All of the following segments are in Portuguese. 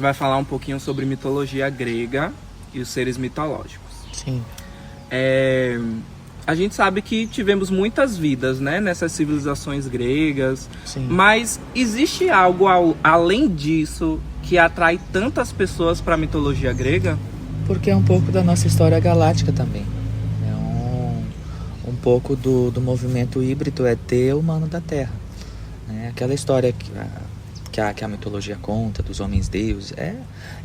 gente vai falar um pouquinho sobre mitologia grega e os seres mitológicos. Sim. A gente sabe que tivemos muitas vidas, né, nessas civilizações gregas. Sim. Mas existe algo além disso que atrai tantas pessoas para a mitologia grega? Porque é um pouco da nossa história galáctica também. É um pouco do movimento híbrido ET humano da Terra. Aquela história que a mitologia conta, dos homens-deuses,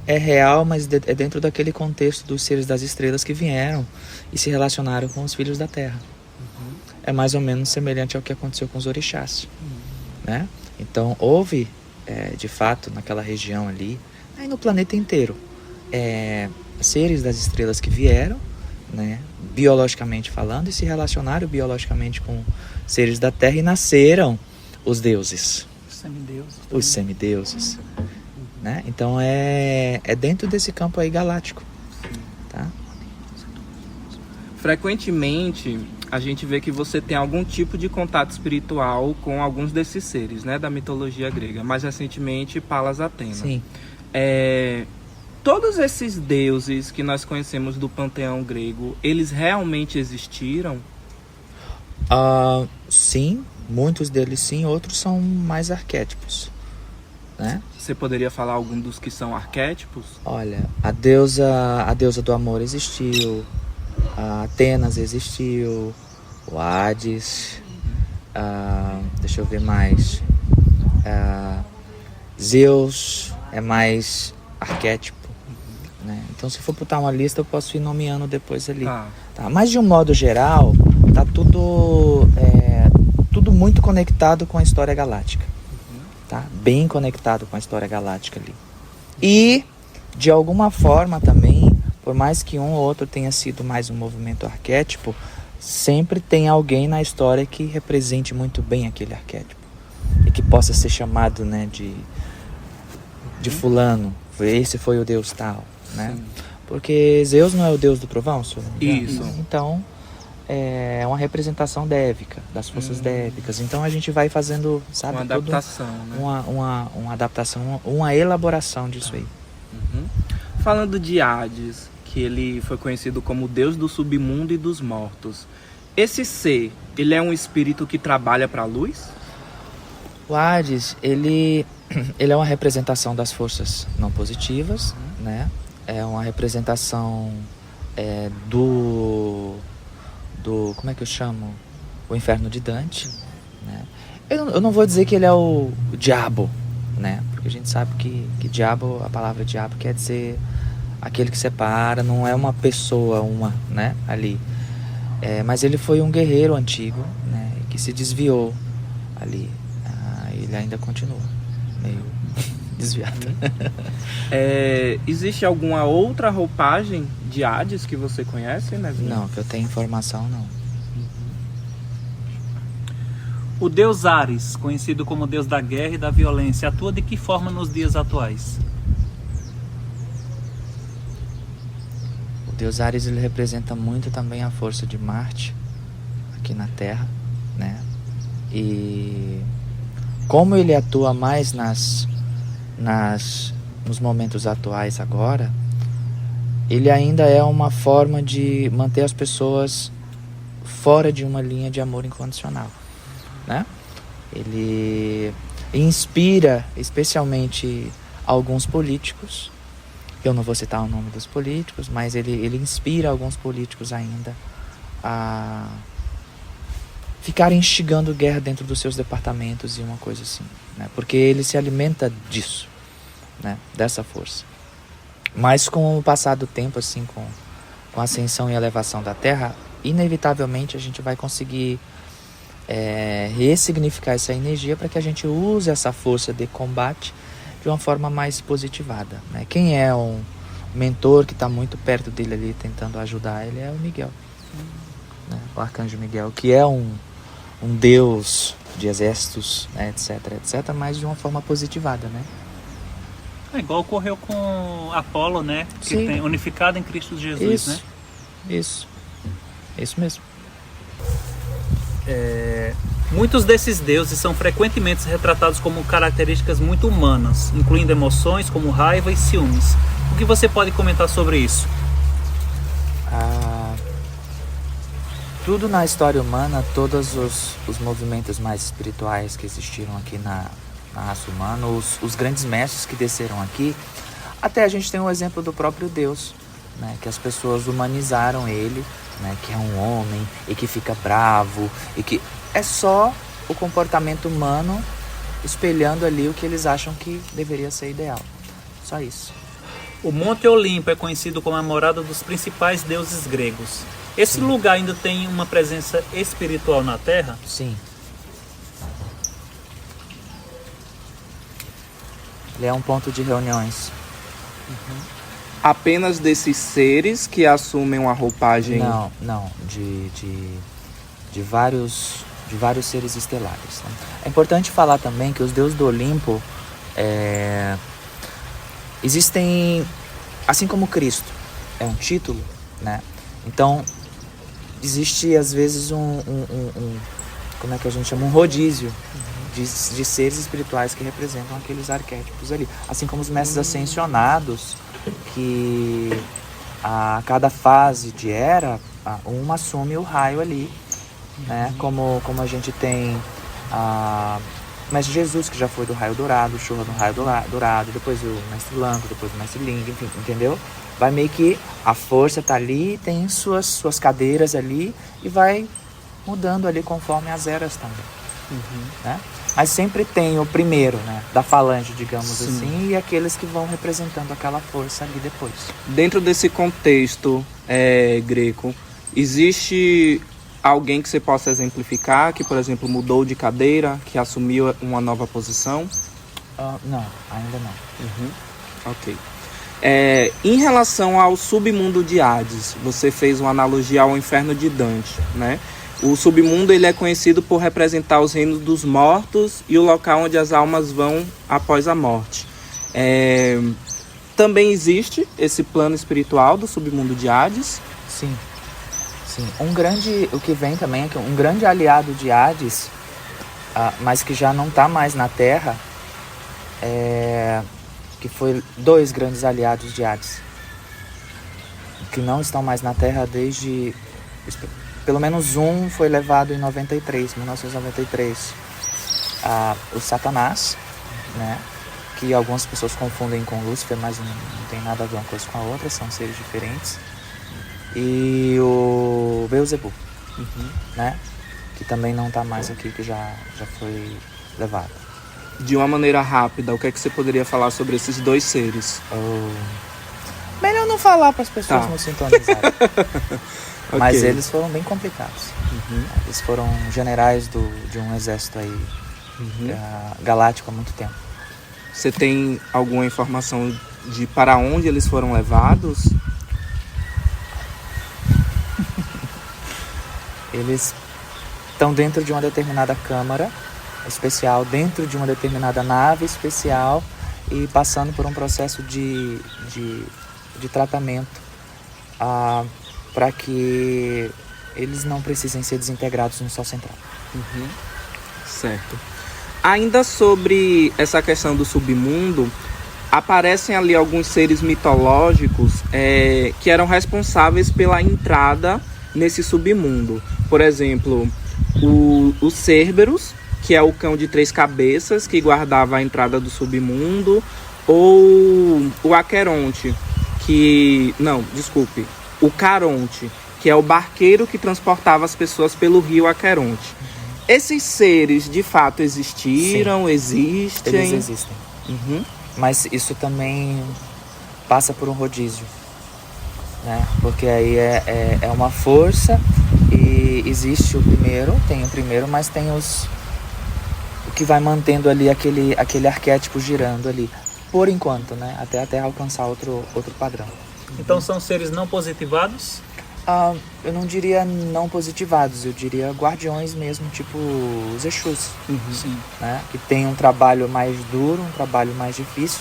é real, mas é dentro daquele contexto dos seres das estrelas que vieram e se relacionaram com os filhos da Terra. Uhum. É mais ou menos semelhante ao que aconteceu com os orixás. Né? Então, houve, de fato, naquela região ali, aí no planeta inteiro, seres das estrelas que vieram, né, biologicamente falando, e se relacionaram biologicamente com seres da Terra e nasceram os deuses. Os semideuses. Né? Então é dentro desse campo aí galáctico. Tá? Frequentemente a gente vê que você tem algum tipo de contato espiritual com alguns desses seres, né, da mitologia grega. Mais recentemente, Palas Atena. Sim. Todos esses deuses que nós conhecemos do panteão grego, eles realmente existiram? Sim, muitos deles sim, outros são mais arquétipos. Né? Você poderia falar algum dos que são arquétipos? Olha, a deusa do amor existiu, a Atenas existiu, o Hades, deixa eu ver mais, Zeus é mais arquétipo. Né? Então, se for botar uma lista, eu posso ir nomeando depois ali. Tá? Mas de um modo geral, tá tudo muito conectado com a história galáctica. Tá? Bem conectado com a história galáctica ali. E, de alguma forma também, por mais que um ou outro tenha sido mais um movimento arquétipo, sempre tem alguém na história que represente muito bem aquele arquétipo. E que possa ser chamado, né, de fulano. Esse foi o deus tal. Né? Porque Zeus não é o deus do trovão, senhor? Isso. Então, é uma representação dévica, das forças dévicas. Então a gente vai fazendo, sabe, uma adaptação, né? uma adaptação, uma elaboração disso aí. Falando de Hades, que ele foi conhecido como o deus do submundo e dos mortos. Esse ser, ele é um espírito que trabalha para a luz? O Hades, ele é uma representação das forças não positivas, né? É uma representação do como é que eu chamo? O inferno de Dante. Né? Eu não vou dizer que ele é o diabo, né? Porque a gente sabe que diabo, a palavra diabo quer dizer aquele que separa, não é uma pessoa, né? Ali. Mas ele foi um guerreiro antigo, né? Que se desviou ali. Ele ainda continua meio desviado. Existe alguma outra roupagem de Hades que você conhece, né? Não, que eu tenho informação, não. O deus Ares, conhecido como deus da guerra e da violência, atua de que forma nos dias atuais? O deus Ares, ele representa muito também a força de Marte aqui na Terra, né? E como ele atua mais nos momentos atuais agora, ele ainda é uma forma de manter as pessoas fora de uma linha de amor incondicional, né? Ele inspira especialmente alguns políticos, eu não vou citar o nome dos políticos, mas ele inspira alguns políticos ainda a ficar instigando guerra dentro dos seus departamentos e uma coisa assim, né? Porque ele se alimenta disso, né? Dessa força. Mas com o passar do tempo, assim, com a ascensão e elevação da Terra, inevitavelmente a gente vai conseguir ressignificar essa energia para que a gente use essa força de combate de uma forma mais positivada, né? Quem é um mentor que está muito perto dele ali tentando ajudar ele é o Miguel, né? O Arcanjo Miguel, que é um deus de exércitos, né, etc, mas de uma forma positivada, né? Igual ocorreu com Apolo, né? Que Sim. tem unificado em Cristo Jesus, né? Isso mesmo. Muitos desses deuses são frequentemente retratados como características muito humanas, incluindo emoções como raiva e ciúmes. O que você pode comentar sobre isso? Tudo na história humana, todos os movimentos mais espirituais que existiram aqui na raça humana, os grandes mestres que desceram aqui, até a gente tem um exemplo do próprio Deus, né, que as pessoas humanizaram ele, né, que é um homem e que fica bravo, e que é só o comportamento humano espelhando ali o que eles acham que deveria ser ideal. Só isso. O Monte Olimpo é conhecido como a morada dos principais deuses gregos. Esse lugar ainda tem uma presença espiritual na Terra? Sim. Ele é um ponto de reuniões. Apenas desses seres que assumem uma roupagem... Não. De vários seres estelares, né? É importante falar também que os deuses do Olimpo existem, assim como Cristo é um título, né? Então existe às vezes como é que a gente chama? Um rodízio de seres espirituais que representam aqueles arquétipos ali. Assim como os mestres ascensionados, que a cada fase de era, um assume o raio ali, né? Como a gente tem o Mestre Jesus, que já foi do raio dourado, o Shura do raio dourado, depois o Mestre Lanto, depois o Mestre Ling, enfim, entendeu? Vai meio que a força tá ali, tem suas cadeiras ali e vai mudando ali conforme as eras também, né? Mas sempre tem o primeiro, né, da falange, digamos assim, e aqueles que vão representando aquela força ali depois. Dentro desse contexto greco, existe alguém que você possa exemplificar, que, por exemplo, mudou de cadeira, que assumiu uma nova posição? Não, ainda não. Ok. Em relação ao submundo de Hades, você fez uma analogia ao inferno de Dante, né? O submundo ele é conhecido por representar os reinos dos mortos e o local onde as almas vão após a morte. Também existe esse plano espiritual do submundo de Hades? Sim. O que vem também é que um grande aliado de Hades, mas que já não está mais na Terra, que foi 2 grandes aliados de Hades, que não estão mais na Terra desde... Pelo menos um foi levado em 1993. O Satanás, né? Que algumas pessoas confundem com Lúcifer, mas não tem nada a ver uma coisa com a outra, são seres diferentes. E o Beelzebub, né? Que também não está mais aqui, que já foi levado. De uma maneira rápida, o que é que você poderia falar sobre esses 2 seres? Melhor não falar para as pessoas não sintonizarem. Okay. Mas eles foram bem complicados. Eles foram generais de um exército aí galáctico há muito tempo. Você tem alguma informação de para onde eles foram levados? Eles estão dentro de uma determinada câmara especial, dentro de uma determinada nave especial e passando por um processo de tratamento para que eles não precisem ser desintegrados no Sol Central. Certo. Ainda sobre essa questão do submundo, aparecem ali alguns seres mitológicos que eram responsáveis pela entrada nesse submundo. Por exemplo, o Cerberus, que é o cão de 3 cabeças que guardava a entrada do submundo, ou o Aqueronte, o Caronte, que é o barqueiro que transportava as pessoas pelo rio Aqueronte. Esses seres, de fato, existiram? Sim. Existem? Eles existem. Mas isso também passa por um rodízio, né? Porque aí é uma força e existe tem o primeiro, mas tem o que vai mantendo ali aquele arquétipo girando ali, por enquanto, né? Até a Terra alcançar outro padrão. Então são seres não positivados? Eu não diria não positivados, eu diria guardiões mesmo, tipo os Exus, né? Que tem um trabalho mais duro, um trabalho mais difícil,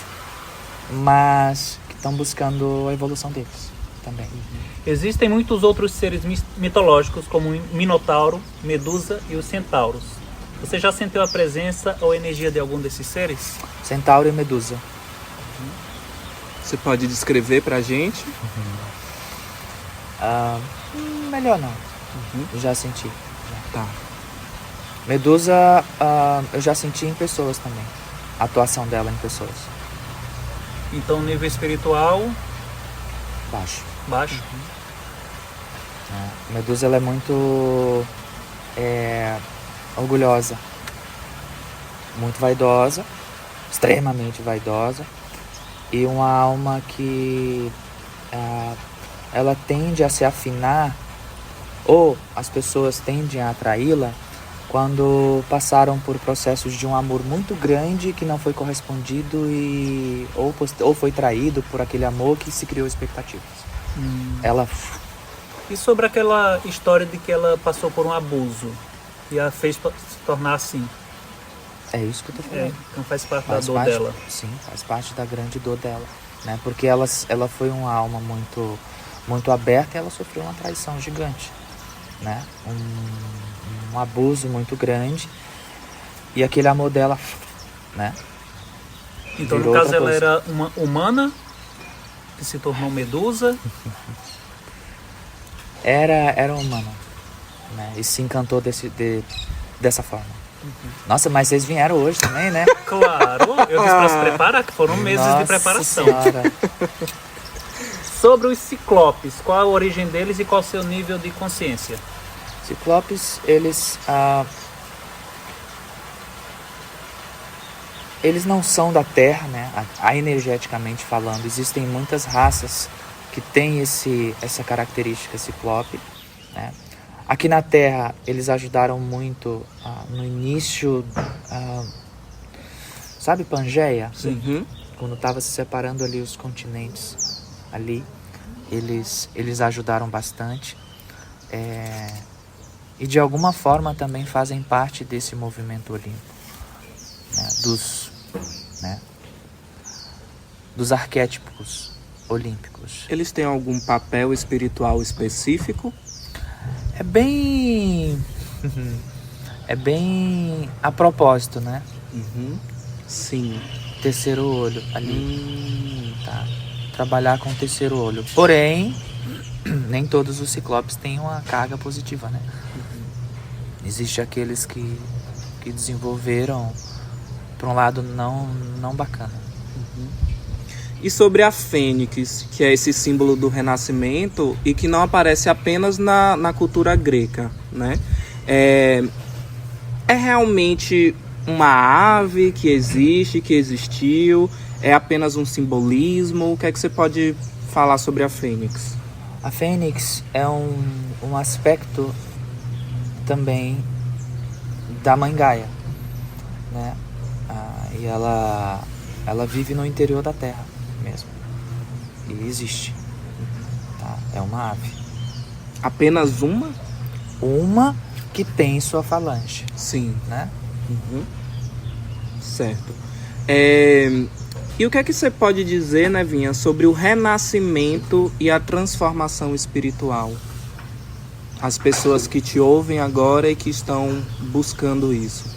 mas que estão buscando a evolução deles também. Existem muitos outros seres mitológicos, como o Minotauro, Medusa e os Centauros. Você já sentiu a presença ou energia de algum desses seres? Centauro e Medusa. Você pode descrever pra gente? Melhor não. Eu já senti. Tá. Medusa, eu já senti em pessoas também. A atuação dela em pessoas. Então, nível espiritual, Baixo. baixo. Medusa, ela é muito orgulhosa. Muito vaidosa. Extremamente vaidosa. E uma alma que ela tende a se afinar, ou as pessoas tendem a atraí-la quando passaram por processos de um amor muito grande que não foi correspondido ou foi traído por aquele amor que se criou expectativas. Ela E sobre aquela história de que ela passou por um abuso e a fez se tornar assim? é isso que eu tô falando. Então faz parte da Faz dor parte, dela. sim, faz parte da grande dor dela, né? Porque ela foi uma alma muito, muito aberta e ela sofreu uma traição gigante, né? Um abuso muito grande e aquele amor dela, né? Então, no Virou caso, outra ela coisa. era uma humana que se tornou Medusa. Era humana, né? E se encantou dessa forma. Nossa, mas vocês vieram hoje também, né? Claro, eu disse para se preparar, que foram meses Nossa de preparação. Senhora. Sobre os ciclopes, qual a origem deles e qual o seu nível de consciência? Ciclopes, eles não são da Terra, né? Energeticamente falando, existem muitas raças que têm essa característica ciclope, né? Aqui na Terra, eles ajudaram muito no início, sabe Pangeia? Uhum. Quando estava se separando ali os continentes, ali, eles ajudaram bastante. E de alguma forma também fazem parte desse movimento olímpico, né? Dos arquétipos olímpicos. Eles têm algum papel espiritual específico? É bem a propósito, né? Uhum. Sim. Terceiro olho ali, tá? Trabalhar com o terceiro olho. Porém, nem todos os ciclopes têm uma carga positiva, né? Existem aqueles que desenvolveram para um lado não bacana. E sobre a fênix, que é esse símbolo do renascimento e que não aparece apenas na cultura grega, né? É realmente uma ave que existe, que existiu? É apenas um simbolismo? O que é que você pode falar sobre a fênix? A fênix é um aspecto também da Mãe Gaia, né? E ela vive no interior da Terra mesmo. E existe. Tá? É uma ave. Apenas uma? Uma que tem sua falange, Sim. né? Uhum. Certo. E o que é que você pode dizer, né, Vinha, sobre o renascimento e a transformação espiritual? As pessoas que te ouvem agora e que estão buscando isso.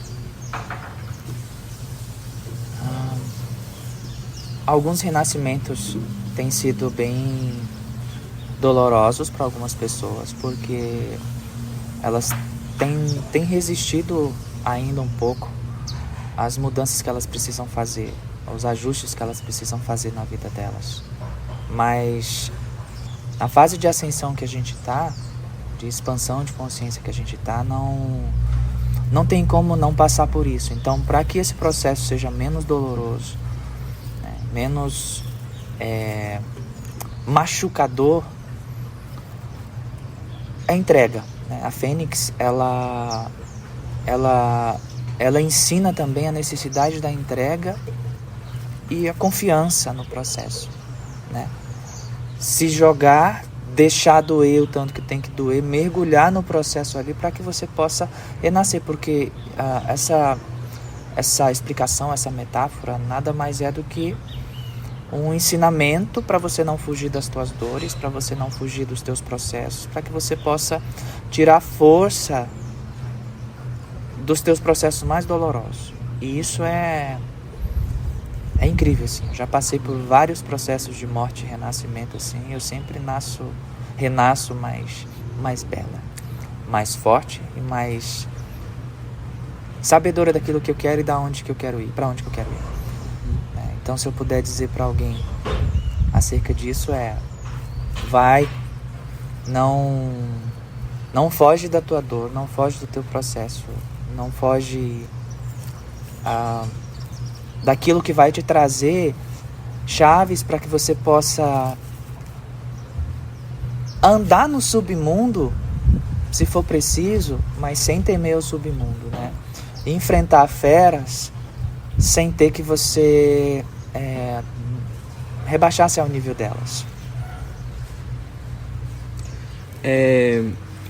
Alguns renascimentos têm sido bem dolorosos para algumas pessoas, porque elas têm resistido ainda um pouco às mudanças que elas precisam fazer, aos ajustes que elas precisam fazer na vida delas. Mas na fase de ascensão que a gente está, de expansão de consciência que a gente está, não tem como não passar por isso. Então, para que esse processo seja menos doloroso, né, menos machucador, é entrega, né? A Fênix, ela ensina também a necessidade da entrega e a confiança no processo, né? Se jogar, deixar doer o tanto que tem que doer, mergulhar no processo ali para que você possa renascer, porque essa explicação, essa metáfora, nada mais é do que um ensinamento para você não fugir das tuas dores, para você não fugir dos teus processos, para que você possa tirar força dos teus processos mais dolorosos. E isso é incrível, assim. Eu já passei por vários processos de morte e renascimento, assim. Eu sempre renasço mais bela, mais forte e mais sabedora daquilo que eu quero e da onde que eu quero ir, para onde que eu quero ir. Então, se eu puder dizer para alguém acerca disso, vai, não foge da tua dor, não foge do teu processo, não foge daquilo que vai te trazer chaves para que você possa andar no submundo, se for preciso, mas sem temer o submundo, né? E enfrentar feras sem ter que você rebaixar-se ao nível delas.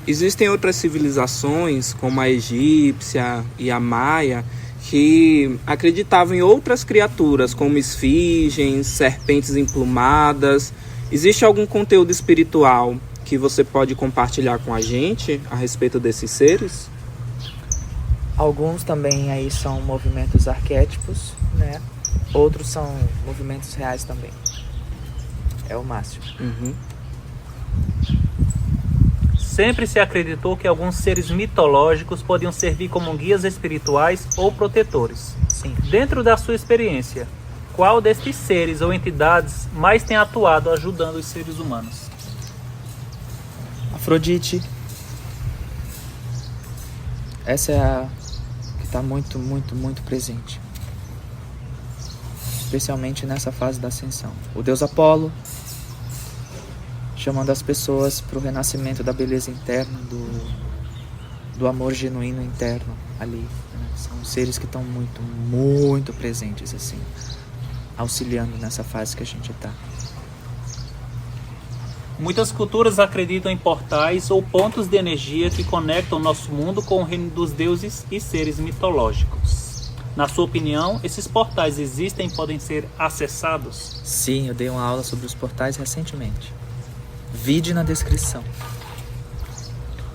Existem outras civilizações, como a egípcia e a maia, que acreditavam em outras criaturas, como esfinges, serpentes emplumadas. Existe algum conteúdo espiritual que você pode compartilhar com a gente a respeito desses seres? Alguns também aí são movimentos arquétipos, né? Outros são movimentos reais também. É o máximo. Sempre se acreditou que alguns seres mitológicos podiam servir como guias espirituais ou protetores. Sim. Dentro da sua experiência, qual destes seres ou entidades mais tem atuado ajudando os seres humanos? Afrodite. Essa é a que está muito, muito, muito presente. Especialmente nessa fase da ascensão. O deus Apolo, chamando as pessoas para o renascimento da beleza interna, do amor genuíno interno ali, né? São seres que estão muito, muito presentes, assim, auxiliando nessa fase que a gente está. Muitas culturas acreditam em portais ou pontos de energia que conectam o nosso mundo com o reino dos deuses e seres mitológicos. Na sua opinião, esses portais existem e podem ser acessados? Sim, eu dei uma aula sobre os portais recentemente. Vide na descrição.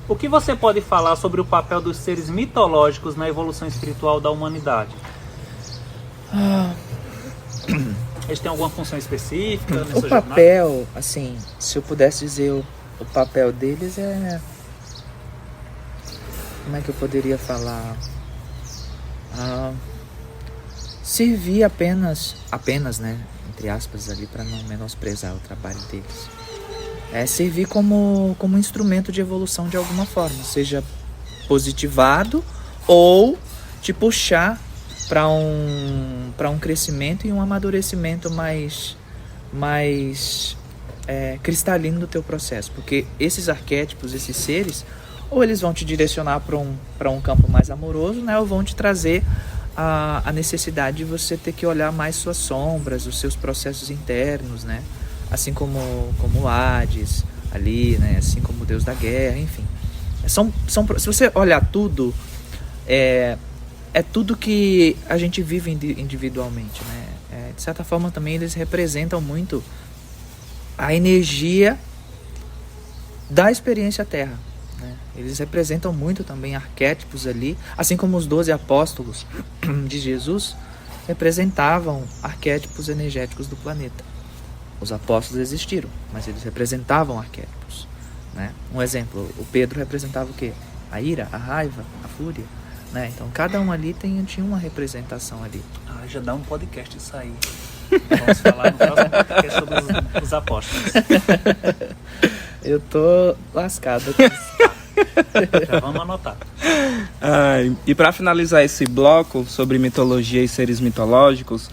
O que você pode falar sobre o papel dos seres mitológicos na evolução espiritual da humanidade? Eles têm alguma função específica nessa jornada? O papel, assim, se eu pudesse dizer o papel deles como é que eu poderia falar? Servir apenas, né, entre aspas ali, para não menosprezar o trabalho deles. Servir como instrumento de evolução de alguma forma, seja positivado ou te puxar para um crescimento e um amadurecimento mais cristalino do teu processo. Porque esses arquétipos, esses seres, ou eles vão te direcionar para um campo mais amoroso, né, ou vão te trazer a necessidade de você ter que olhar mais suas sombras, os seus processos internos, né? Assim como o Hades ali, né? Assim como o Deus da Guerra, enfim. Se você olhar tudo, é tudo que a gente vive individualmente, né? De certa forma também eles representam muito a energia da experiência Terra, né? Eles representam muito também arquétipos ali, assim como os 12 apóstolos de Jesus representavam arquétipos energéticos do planeta. Os apóstolos existiram, mas eles representavam arquétipos, né? Um exemplo, o Pedro representava o quê? A ira, a raiva, a fúria, né? Então cada um ali tinha uma representação ali. Já dá um podcast isso aí. Vamos falar no próximo podcast sobre os apóstolos. Eu tô lascado aqui. Já vamos anotar. E para finalizar esse bloco sobre mitologia e seres mitológicos,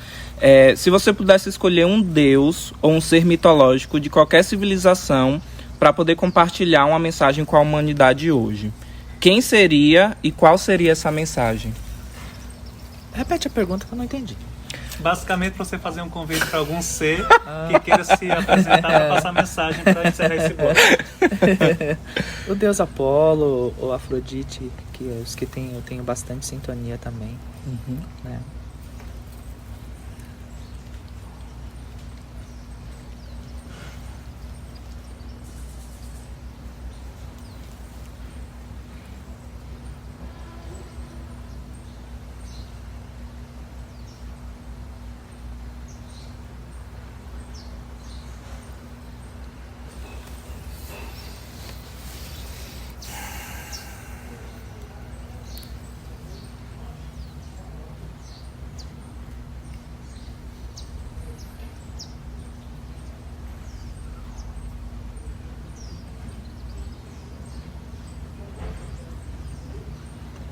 se você pudesse escolher um deus ou um ser mitológico de qualquer civilização para poder compartilhar uma mensagem com a humanidade hoje, quem seria e qual seria essa mensagem? Repete a pergunta que eu não entendi. Basicamente, você fazer um convite para algum ser que queira se apresentar para passar mensagem para encerrar esse bloco. O deus Apolo ou Afrodite, que é os que eu tenho bastante sintonia também, né?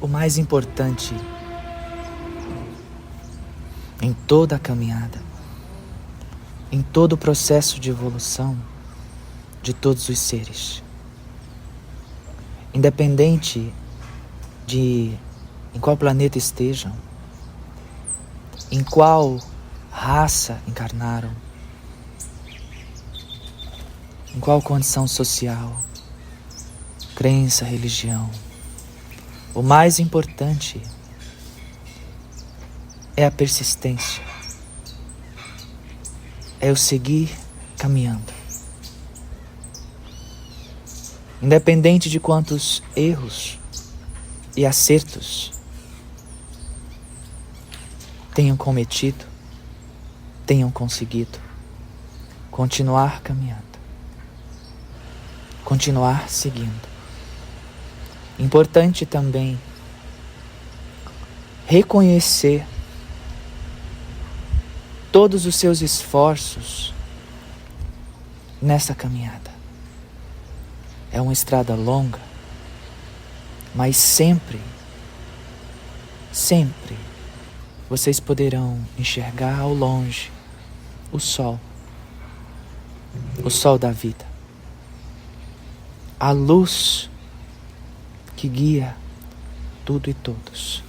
mais importante em toda a caminhada, em todo o processo de evolução de todos os seres. Independente de em qual planeta estejam, em qual raça encarnaram, em qual condição social, crença, religião, o mais importante é a persistência, é o seguir caminhando. Independente de quantos erros e acertos tenham cometido, tenham conseguido, continuar caminhando, continuar seguindo. Importante também reconhecer todos os seus esforços nessa caminhada. É uma estrada longa, mas sempre vocês poderão enxergar ao longe o sol da vida, a luz que guia tudo e todos.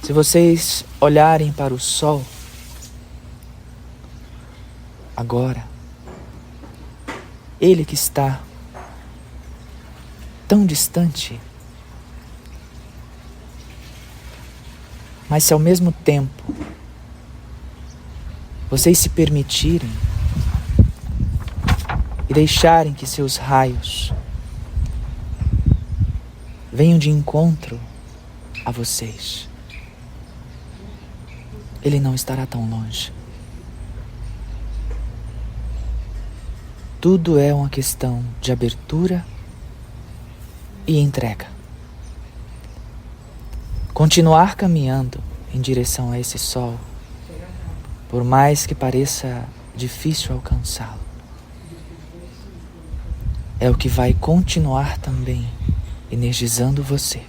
Se vocês olharem para o sol agora, ele que está tão distante, mas se ao mesmo tempo vocês se permitirem e deixarem que seus raios venham de encontro a vocês, ele não estará tão longe. Tudo é uma questão de abertura e entrega. Continuar caminhando em direção a esse sol, por mais que pareça difícil alcançá-lo, é o que vai continuar também energizando você,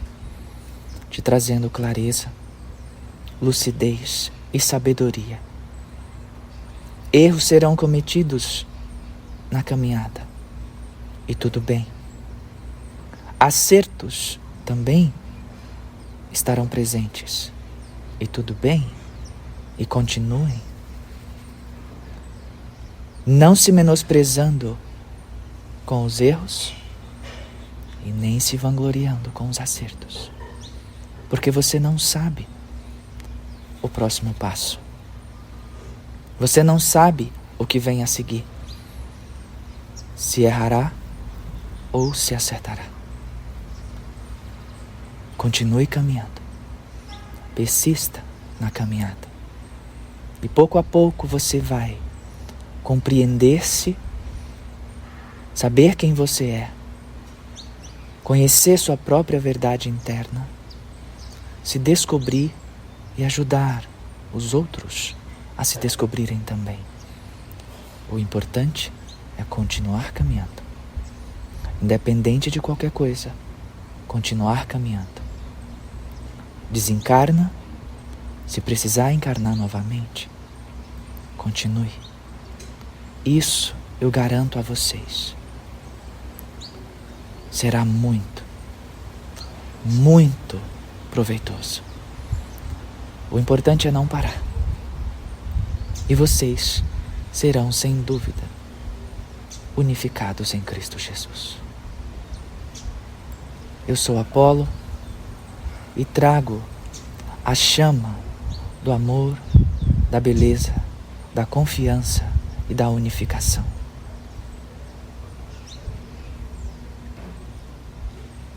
te trazendo clareza, lucidez e sabedoria. Erros serão cometidos na caminhada, e tudo bem. Acertos também estarão presentes, e tudo bem, e continuem. Não se menosprezando com os erros e nem se vangloriando com os acertos, porque você não sabe o próximo passo. Você não sabe o que vem a seguir, se errará ou se acertará. Continue caminhando, persista na caminhada, e pouco a pouco você vai compreender-se, saber quem você é, conhecer sua própria verdade interna, se descobrir e ajudar os outros a se descobrirem também. O importante é continuar caminhando, independente de qualquer coisa, continuar caminhando. Desencarna, se precisar encarnar novamente, continue. Isso eu garanto a vocês. Será muito, muito proveitoso. O importante é não parar. E vocês serão, sem dúvida, unificados em Cristo Jesus. Eu sou Apolo e trago a chama do amor, da beleza, da confiança e da unificação.